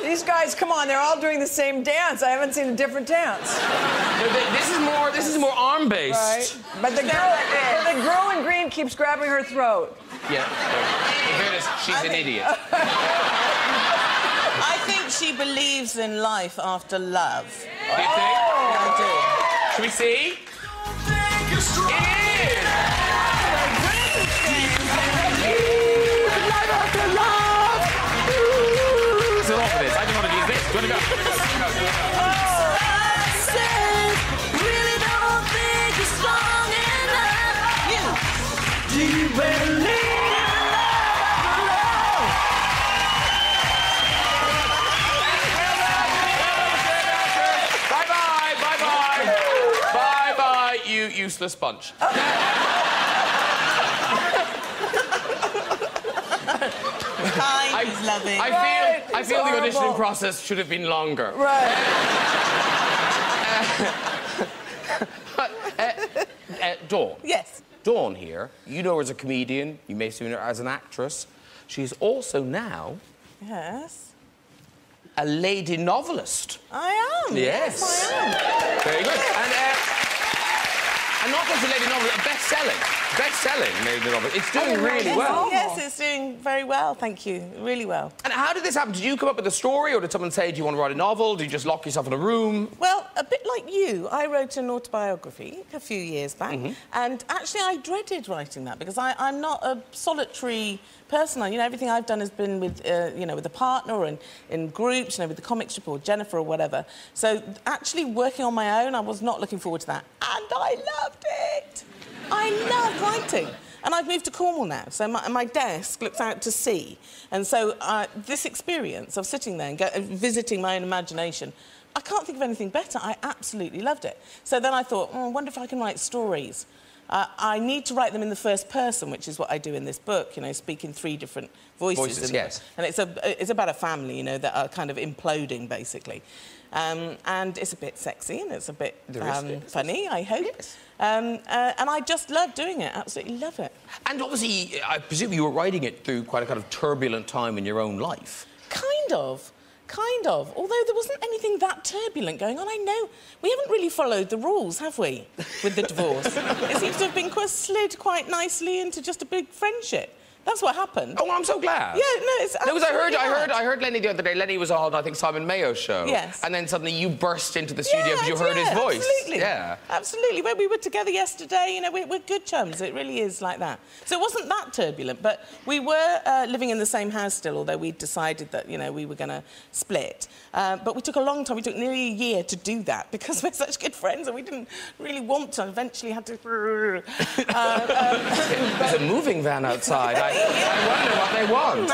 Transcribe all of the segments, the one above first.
These guys, come on, they're all doing the same dance. I haven't seen a different dance. No, this is more arm-based. Right. But the girl in green keeps grabbing her throat. Yeah. In fairness, she's an idiot. I think she believes in life after love. Do you think? I do. Should we see? It is! Life after love! What's it off of this? I don't want to use this. Do you want to go? I said, really don't think you're strong enough. You. Do you believe in Bye-bye, you useless bunch. Kind is loving. I feel the auditioning process should have been longer. Right. Dawn. Yes. Dawn here, you know her as a comedian, you may have seen her as an actress. She's also now Yes. a lady novelist. I am. Yes. I am. Very good. And not just a lady novelist, a best-selling lady novelist. It's doing really well. Yes, it's doing very well, thank you. Really well. And how did this happen? Did you come up with a story, or did someone say, do you want to write a novel? Did you just lock yourself in a room? Well, a bit like you, I wrote an autobiography a few years back, and actually I dreaded writing that because I'm not a solitary person. You know, everything I've done has been with, you know, with a partner or in groups, you know, with the comic strip or Jennifer or whatever. So actually working on my own, I was not looking forward to that, and I loved it. I love writing. And I've moved to Cornwall now, so my desk looks out to sea. And so this experience of sitting there and visiting my own imagination, I can't think of anything better. I absolutely loved it. So then I thought, I wonder if I can write stories. I need to write them in the first person, which is what I do in this book, you know, speak in 3 different voices. Yes. And it's about a family, you know, that are kind of imploding, basically. And it's a bit sexy and it's a bit funny, I hope. Yes. And I just love doing it, absolutely love it. And obviously, I presume you were writing it through quite a kind of turbulent time in your own life. Kind of. Although there wasn't anything that turbulent going on. I know we haven't really followed the rules, have we, with the divorce? It seems to have been slid quite nicely into just a big friendship. That's what happened. Oh, I'm so glad. Yeah, no, it's absolutely I heard Lenny the other day. Lenny was on, I think, Simon Mayo's show. Yes. And then suddenly you burst into the studio because you heard his voice. Absolutely. Yeah. Absolutely. When we were together yesterday, you know, we're good chums. It really is like that. So it wasn't that turbulent, but we were living in the same house still, although we'd decided that, you know, we were going to split. But we took a long time. We took nearly a year to do that because we're such good friends and we didn't really want to. Eventually had to... There's a moving van outside. I wonder what they want.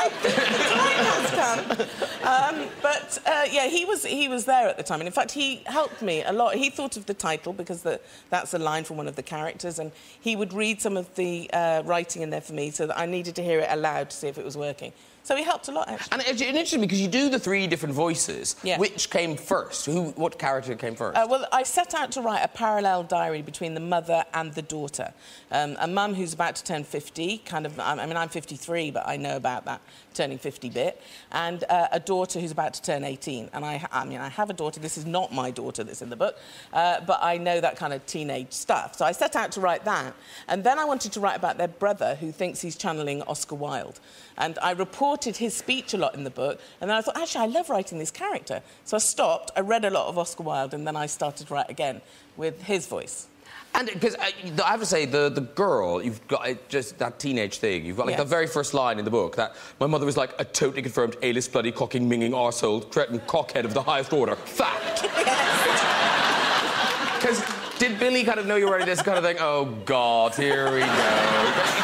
Yeah, he was there at the time, and in fact he helped me a lot. He thought of the title because that's a line from one of the characters, and he would read some of the writing in there for me, so that I needed to hear it aloud to see if it was working. So he helped a lot, actually. And it's interesting because you do the 3 different voices. Yeah. Which came first? What character came first? Well, I set out to write a parallel diary between the mother and the daughter. A mum who's about to turn 50, kind of... I mean, I'm 53, but I know about that turning 50 bit. And a daughter who's about to turn 18. And I mean, I have a daughter. This is not my daughter that's in the book. But I know that kind of teenage stuff. So I set out to write that. And then I wanted to write about their brother who thinks he's channeling Oscar Wilde. And I reported his speech a lot in the book, and then I thought, actually, I love writing this character. So I stopped, I read a lot of Oscar Wilde, and then I started to write again with his voice. And because I have to say, the girl, you've got just that teenage thing. You've got like the very first line in the book that my mother was like a totally confirmed A-list bloody cocking, minging, arsehole, cretin, cockhead of the highest order. Fact. Because did Billy kind of know you were writing this kind of thing? Oh God, here we go.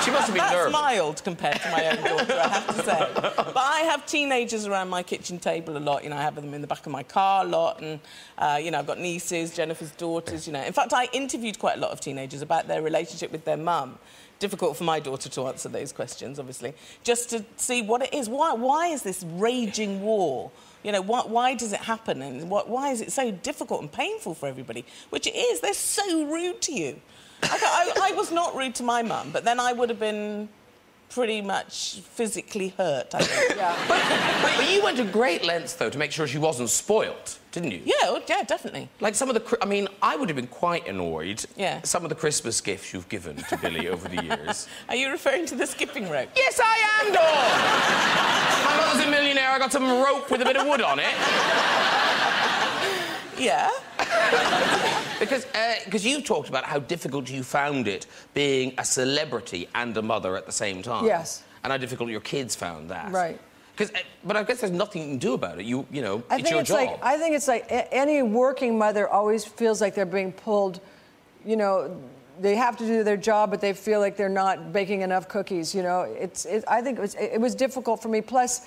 She must have been nervous. That's mild compared to my own daughter, I have to say. But I have teenagers around my kitchen table a lot. You know, I have them in the back of my car a lot, and you know, I've got nieces, Jennifer's daughters. You know, in fact, I interviewed quite a lot of teenagers about their relationship with their mum. Difficult for my daughter to answer those questions, obviously, just to see what it is. Why is this raging war? You know, why does it happen, and why is it so difficult and painful for everybody? Which it is. They're so rude to you. I was not rude to my mum, but then I would have been pretty much physically hurt, I think. Yeah. But you went to great lengths, though, to make sure she wasn't spoilt, didn't you? Yeah, well, yeah, definitely. Like some of the... I mean, I would have been quite annoyed. Yeah. Some of the Christmas gifts you've given to Billy over the years. Are you referring to the skipping rope? Yes, I am, Dawn! My mother's a millionaire. I got some rope with a bit of wood on it. Yeah. Because you talked about how difficult you found it being a celebrity and a mother at the same time. Yes. And how difficult your kids found that. Right. But I guess there's nothing you can do about it. You know, it's your job. I think it's like any working mother always feels like they're being pulled, you know, they have to do their job, but they feel like they're not baking enough cookies, you know. I think it was difficult for me. Plus,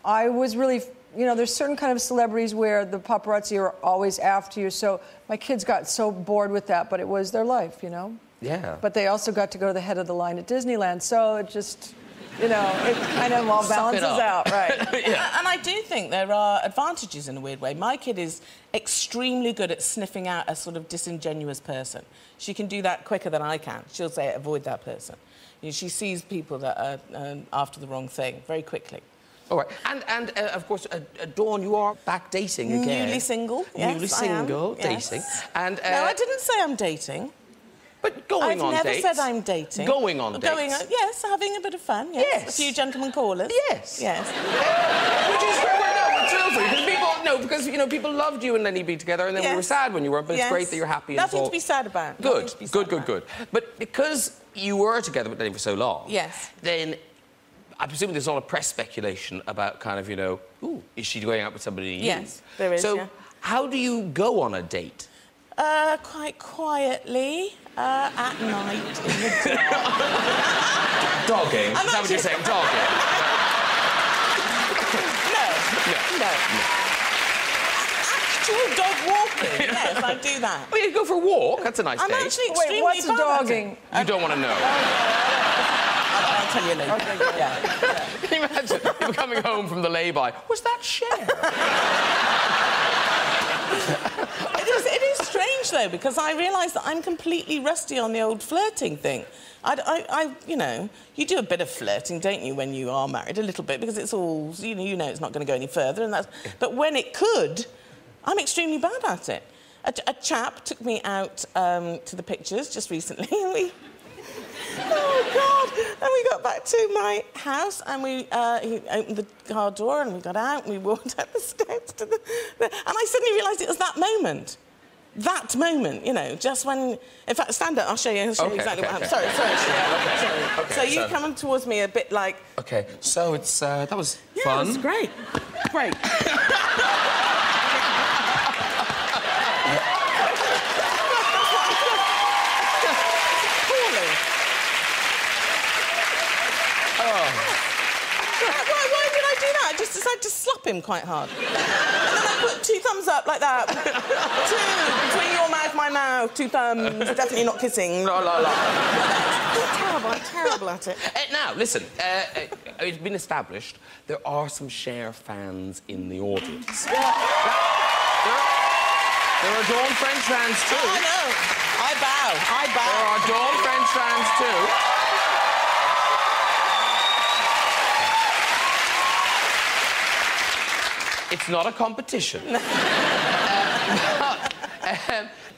I was really... You know, there's certain kind of celebrities where the paparazzi are always after you, so my kids got so bored with that, but it was their life, you know? Yeah. But they also got to go to the head of the line at Disneyland, so it just, you know, it kind of all balances out, right? Yeah. And I do think there are advantages in a weird way. My kid is extremely good at sniffing out a sort of disingenuous person. She can do that quicker than I can. She'll say, avoid that person. You know, she sees people that are after the wrong thing very quickly. All right. And of course, Dawn, you are back dating again. Newly single, yes, Newly single, I am. Yes. dating. And, no, I didn't say I'm dating. But going on dates. I've never said I'm dating. Going on dates. Yes, having a bit of fun, yes. Yes. A few gentlemen callers. Yes. Yes. Which is great. No, it's real for you. Because you know, people loved you and then you'd be together and then we were sad when you weren't, but it's great that you're happy. Nothing to be sad about. Good. But because you were together with Lenny for so long... Yes. Then... I presume there's a lot of press speculation about kind of, you know, ooh, is she going out with somebody new? Yes, there is, So, how do you go on a date? Quite quietly, at night in the dark. Dogging? Is that what you're saying? Dogging? No. Actual dog walking, yes, I do that. Oh, you go for a walk? That's a nice date. I'm actually extremely what's bad dogging? You don't want to know. I'll tell you later. Okay, Yeah. Can you imagine people coming home from the lay-by? Was that Cher? It is strange, though, because I realise that I'm completely rusty on the old flirting thing. You know, you do a bit of flirting, don't you, when you are married? A little bit, because it's all... You know it's not going to go any further, and that's... But when it could, I'm extremely bad at it. A chap took me out to the pictures just recently, and we... Oh, God! And we got back to my house and he opened the car door and we got out and we walked up the steps to the... And I suddenly realised it was that moment. That moment, you know, just when... In fact, stand up, I'll show you exactly what happened. Sorry. Okay, so you coming towards me a bit like... OK, so it's... that was fun. Yeah, that was great. Great. Why did I do that? I just decided to slap him quite hard. And then I put 2 thumbs up like that. 2 between your mouth, my mouth, 2 thumbs. Definitely not kissing. La la la. I'm terrible at it. Now, listen. It's been established there are some Cher fans in the audience. There are Dawn French fans too. Oh, I know. I bow. There are Dawn French fans too. It's not a competition.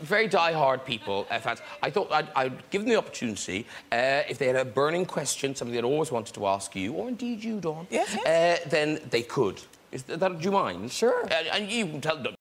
Very die-hard people, fans. I thought I'd give them the opportunity, if they had a burning question, something they'd always wanted to ask you, or indeed you, Dawn, yes. Then they could. Do you mind? Sure. And you can tell them.